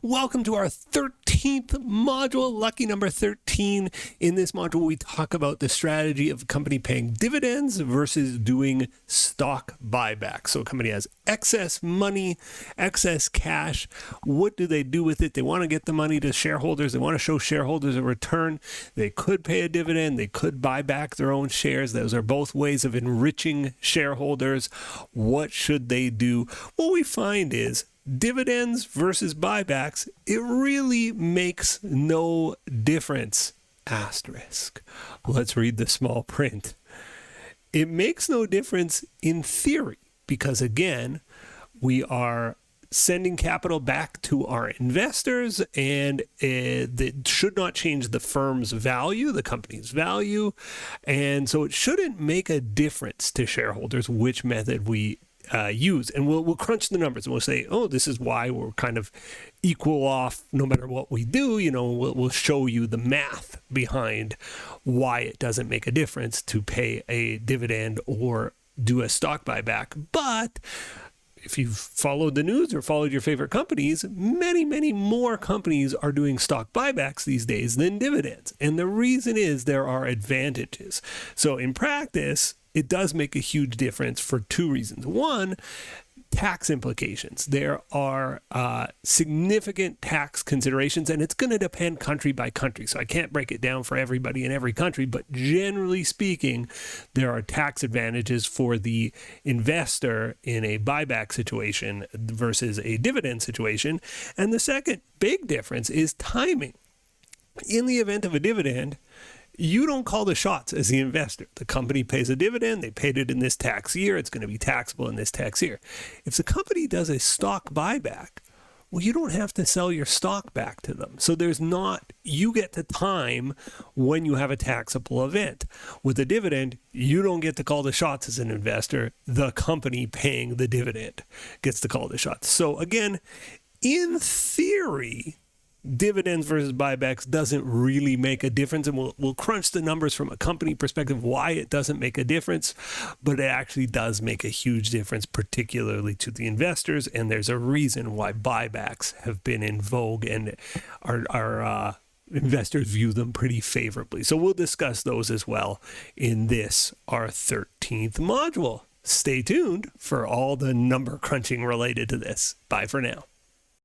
Welcome to our 13th module, lucky number 13. In this module, we talk about the strategy of a company paying dividends versus doing stock buybacks. So a company has excess money, excess cash. What do they do with it? They want to get the money to shareholders. They want to show shareholders a return. They could pay a dividend. They could buy back their own shares. Those are both ways of enriching shareholders. What should they do? What we find is dividends versus buybacks, it really makes no difference. Asterisk. Let's read the small print. It makes no difference in theory because, again, we are sending capital back to our investors, and that should not change the firm's value, the company's value. And so it shouldn't make a difference to shareholders which method we use. And we'll crunch the numbers and we'll say, oh, this is why we're kind of equal off no matter what we do. You know, we'll show you the math behind why it doesn't make a difference to pay a dividend or do a stock buyback. But if you've followed the news or followed your favorite companies, many, many more companies are doing stock buybacks these days than dividends. And the reason is there are advantages. So in practice, it does make a huge difference for two reasons. One, tax implications. There are significant tax considerations, and it's going to depend country by country. So I can't break it down for everybody in every country, but generally speaking, there are tax advantages for the investor in a buyback situation versus a dividend situation. And the second big difference is timing. In the event of a dividend, you don't call the shots as the investor. The company pays a dividend. They paid it in this tax year. It's going to be taxable in this tax year. If the company does a stock buyback, well, you don't have to sell your stock back to them. So you get the time when you have a taxable event. With a dividend, you don't get to call the shots as an investor. The company paying the dividend gets to call the shots. So again, in theory, dividends versus buybacks doesn't really make a difference, and we'll crunch the numbers from a company perspective why it doesn't make a difference, but it actually does make a huge difference, particularly to the investors, and there's a reason why buybacks have been in vogue and our investors view them pretty favorably. So we'll discuss those as well in this, our 13th module. Stay tuned for all the number crunching related to this. Bye for now.